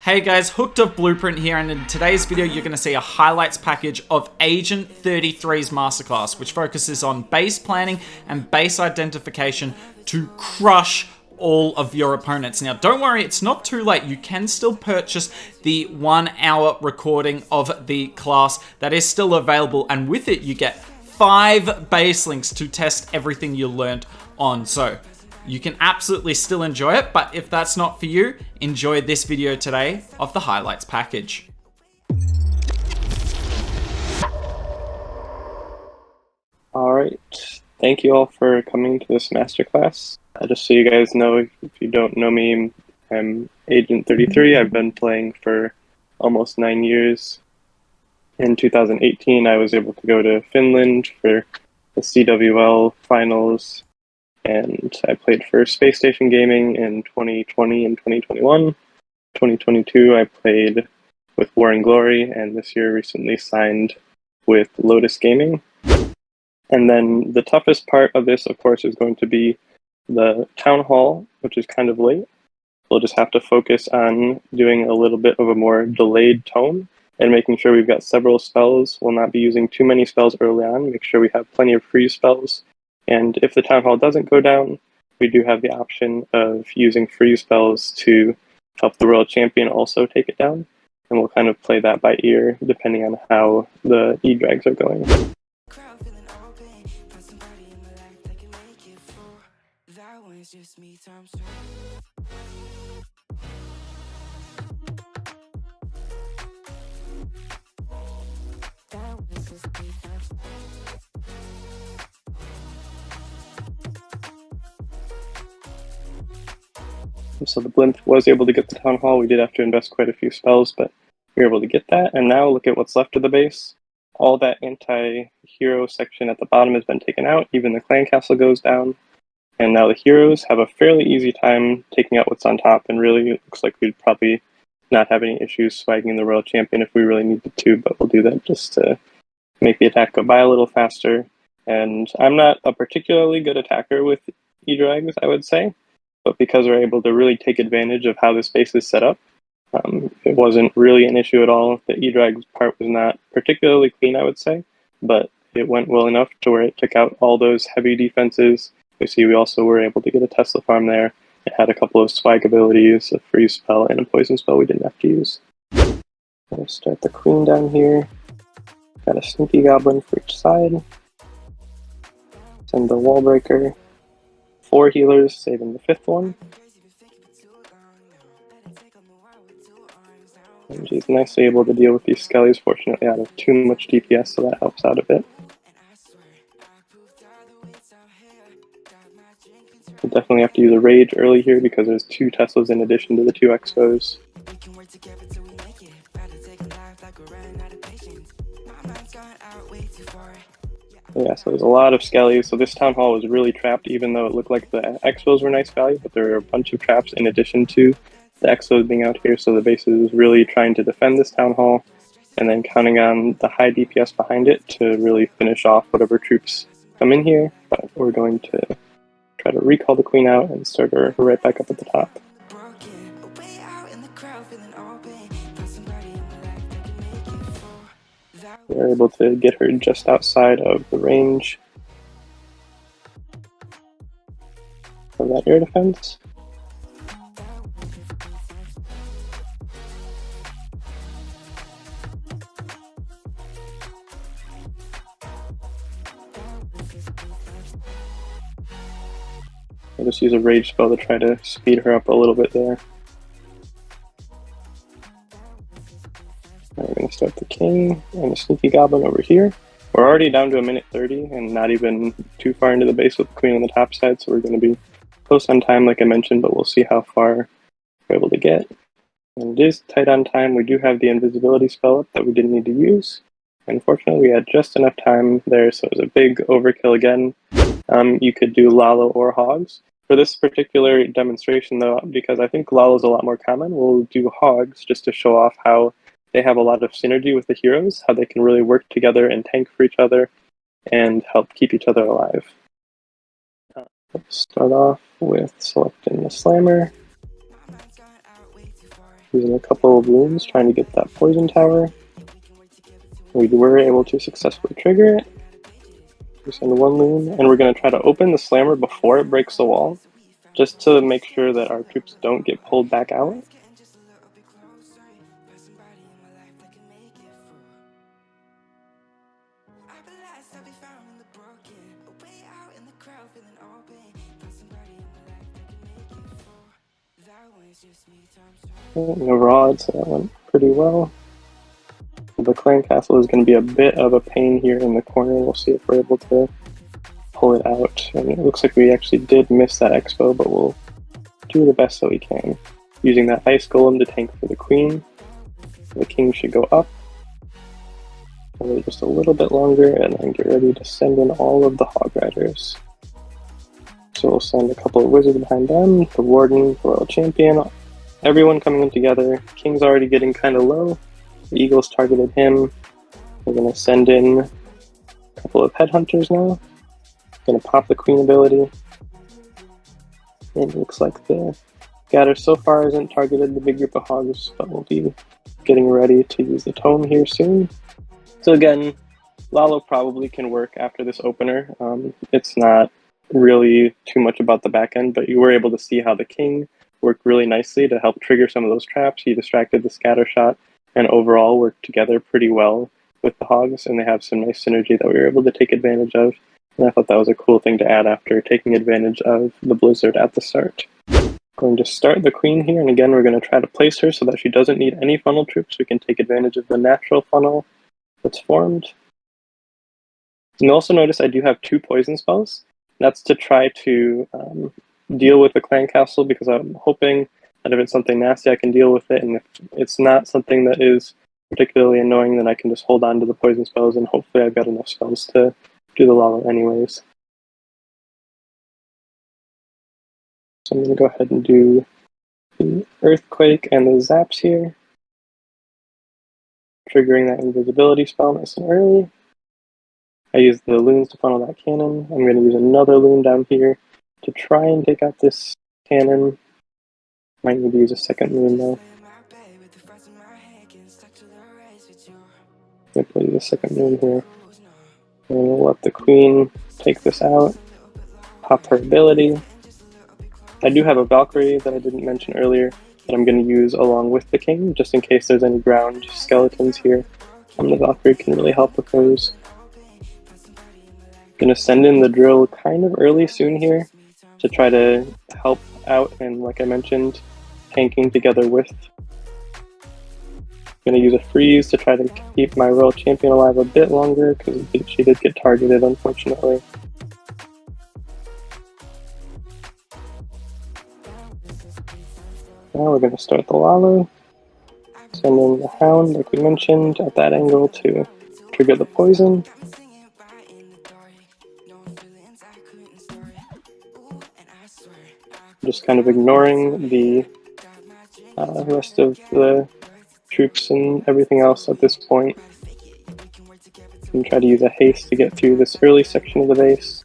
Hey guys, Hooked Up Blueprint here, and in today's video you're going to see a highlights package of Agent 33's masterclass, which focuses on base planning and base identification to crush all of your opponents. Now don't worry, it's not too late. You can still purchase the 1 hour recording of the class that is still available, and with it you get 5 base links to test everything you learned on. So you can absolutely still enjoy it, but if that's not for you, enjoy this video today of the highlights package. Alright, thank you all for coming to this masterclass. Just so you guys know, if you don't know me, I'm Agent 33. I've been playing for almost 9 years. In 2018, I was able to go to Finland for the CWL finals, and I played for Space Station Gaming in 2020 and 2021. 2022, I played with War and Glory, and this year recently signed with Lotus Gaming. And then the toughest part of this, of course, is going to be the Town Hall, which is kind of late. We'll just have to focus on doing a little bit of a more delayed tone and making sure we've got several spells. We'll not be using too many spells early on. Make sure we have plenty of freeze spells. And if the Town Hall doesn't go down, we do have the option of using freeze spells to help the World Champion also take it down. And we'll kind of play that by ear, depending on how the E-Drags are going. So the Blimp was able to get the Town Hall. We did have to invest quite a few spells, but we were able to get that. And now look at what's left of the base. All that anti-hero section at the bottom has been taken out. Even the clan castle goes down. And now the heroes have a fairly easy time taking out what's on top. And really, it looks like we'd probably not have any issues swagging the World Champion if we really needed to, but we'll do that just to make the attack go by a little faster. And I'm not a particularly good attacker with E-Drags, I would say. But because we're able to really take advantage of how this base is set up, it wasn't really an issue at all. The E-Drag part was not particularly clean, I would say, but it went well enough to where it took out all those heavy defenses. You see, we also were able to get a Tesla farm there. It had a couple of swag abilities, a freeze spell, and a poison spell we didn't have to use. I'll start the queen down here. Got a sneaky goblin for each side. Send the wall breaker. 4 healers, saving the 5th one. And she's nicely able to deal with these skellies, fortunately out of too much DPS, so that helps out a bit. We'll definitely have to use a rage early here because there's 2 Teslas in addition to the 2 Expos. Yeah, so there's a lot of skellies, so this Town Hall was really trapped, even though it looked like the Expos were nice value, but there were a bunch of traps in addition to the Expos being out here, so the base is really trying to defend this Town Hall, and then counting on the high DPS behind it to really finish off whatever troops come in here, but we're going to try to recall the queen out and start her right back up at the top. We're able to get her just outside of the range of that air defense. I'll just use a rage spell to try to speed her up a little bit there. Now we're going to start the king and a sneaky goblin over here. We're already down to 1:30 and not even too far into the base with the queen on the top side, so we're going to be close on time like I mentioned, but we'll see how far we're able to get. And it is tight on time. We do have the invisibility spell up that we didn't need to use. Unfortunately, we had just enough time there, so it was a big overkill again. You could do Lalo or Hogs. For this particular demonstration though, because I think Lalo is a lot more common, we'll do Hogs just to show off how they have a lot of synergy with the heroes, how they can really work together and tank for each other and help keep each other alive. Let's start off with selecting the Slammer. Using a couple of wounds, trying to get that poison tower. We were able to successfully trigger it. We send one loon, and we're going to try to open the slammer before it breaks the wall, just to make sure that our troops don't get pulled back out. And overall, I'd say that went pretty well. The clan castle is going to be a bit of a pain here in the corner. We'll see if we're able to pull it out. And it looks like we actually did miss that expo, but we'll do the best that we can. Using that ice golem to tank for the queen. The king should go up. Wait just a little bit longer and then get ready to send in all of the hog riders. So we'll send a couple of wizards behind them, the warden, the royal champion, everyone coming in together. King's already getting kind of low. The eagles targeted him. We're going to send in a couple of headhunters now. Going to pop the queen ability. And it looks like the scatter so far hasn't targeted the big group of hogs, but we'll be getting ready to use the tome here soon. So again, Lalo probably can work after this opener. It's not really too much about the back end, but you were able to see how the king worked really nicely to help trigger some of those traps. He distracted the scatter shot and overall worked together pretty well with the hogs, and they have some nice synergy that we were able to take advantage of. And I thought that was a cool thing to add after taking advantage of the blizzard at the start. Going to start the queen here, and again we're going to try to place her so that she doesn't need any funnel troops. We can take advantage of the natural funnel that's formed. And you'll also notice I do have 2 poison spells. That's to try to deal with the clan castle, because I'm hoping that if it's something nasty I can deal with it, and if it's not something that is particularly annoying then I can just hold on to the poison spells, and hopefully I've got enough spells to do the Lalo anyways. So I'm going to go ahead and do the Earthquake and the Zaps here. Triggering that invisibility spell nice and early. I use the loons to funnel that cannon. I'm going to use another loon down here to try and take out this cannon. Might need to use a second loon though. Yep, we'll use a second loon here. And we'll let the queen take this out. Pop her ability. I do have a Valkyrie that I didn't mention earlier that I'm going to use along with the king, just in case there's any ground skeletons here. The Valkyrie can really help with those. Going to send in the drill kind of early soon here to try to help out, and like I mentioned, tanking together with. Going to use a freeze to try to keep my royal champion alive a bit longer, because she did get targeted unfortunately. Now we're going to start the Lalo. Send in the hound like we mentioned at that angle to trigger the poison. Just kind of ignoring the rest of the troops and everything else at this point. And try to use a haste to get through this early section of the base.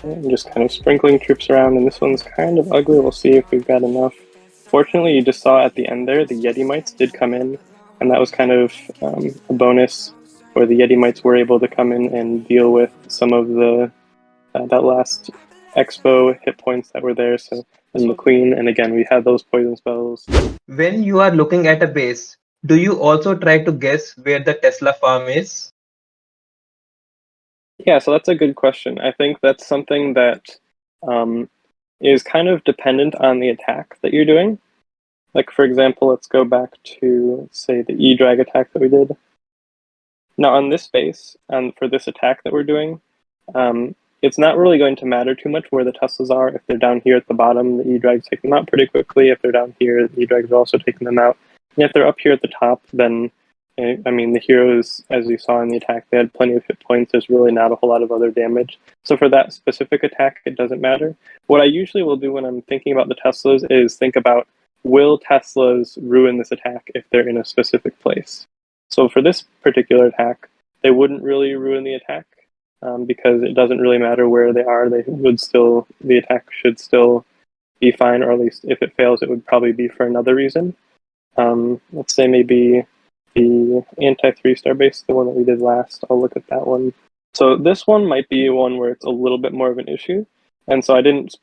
And just kind of sprinkling troops around, and this one's kind of ugly. We'll see if we've got enough. Fortunately, you just saw at the end there, the Yeti Mites did come in, and that was kind of a bonus where the Yeti Mites were able to come in and deal with some of the that last expo hit points that were there. So, and the queen, and again, we had those poison spells. When you are looking at a base, do you also try to guess where the Tesla farm is? Yeah, so that's a good question. I think that's something that is kind of dependent on the attack that you're doing. Like, for example, let's go back to, say, the E-Drag attack that we did. Now, on this base, for this attack that we're doing, it's not really going to matter too much where the Teslas are. If they're down here at the bottom, the E-Drags take them out pretty quickly. If they're down here, the E-Drags are also taking them out. And if they're up here at the top, then I mean, the heroes, as you saw in the attack, they had plenty of hit points. There's really not a whole lot of other damage. So for that specific attack, it doesn't matter. What I usually will do when I'm thinking about the Teslas is think about, will Teslas ruin this attack if they're in a specific place? So for this particular attack, they wouldn't really ruin the attack. because it doesn't really matter where they are. The attack should still be fine, or at least if it fails, it would probably be for another reason. Let's say maybe the anti-3-star base, the one that we did last. I'll look at that one. So this one might be one where it's a little bit more of an issue, and so I didn't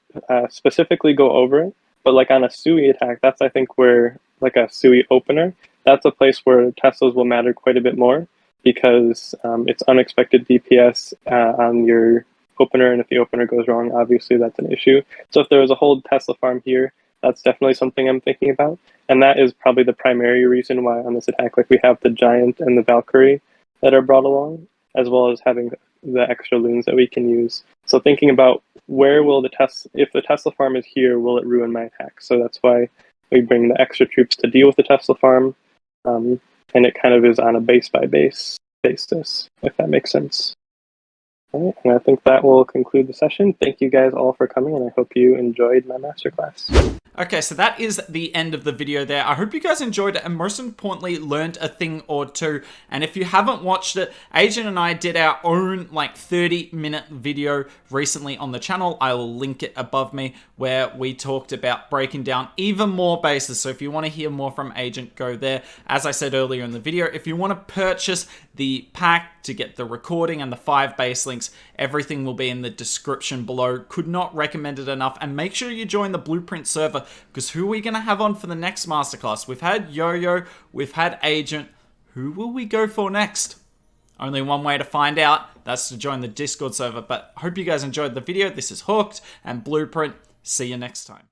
specifically go over it. But like on a Sui attack, that's I think where, like a Sui opener, that's a place where Teslas will matter quite a bit more, because it's unexpected DPS on your opener, and if the opener goes wrong, obviously that's an issue. So if there was a whole Tesla farm here, that's definitely something I'm thinking about, and that is probably the primary reason why on this attack, like, we have the Giant and the Valkyrie that are brought along, as well as having the extra loons that we can use. So thinking about where will if the Tesla farm is here, will it ruin my attack? So that's why we bring the extra troops to deal with the Tesla farm, and it kind of is on a base by base basis, if that makes sense. All right, and I think that will conclude the session. Thank you guys all for coming, and I hope you enjoyed my masterclass. Okay, so that is the end of the video there. I hope you guys enjoyed it and most importantly learned a thing or two. And if you haven't watched it, Agent and I did our own like 30-minute video recently on the channel. I will link it above me, where we talked about breaking down even more bases. So if you want to hear more from Agent, go there. As I said earlier in the video, if you want to purchase the pack to get the recording and the 5 base links, everything will be in the description below. Could not recommend it enough. And make sure you join the Blueprint server, because who are we going to have on for the next masterclass? We've had Yo-Yo, we've had Agent. Who will we go for next? Only one way to find out. That's to join the Discord server. But I hope you guys enjoyed the video. This is Hooked and Blueprint. See you next time.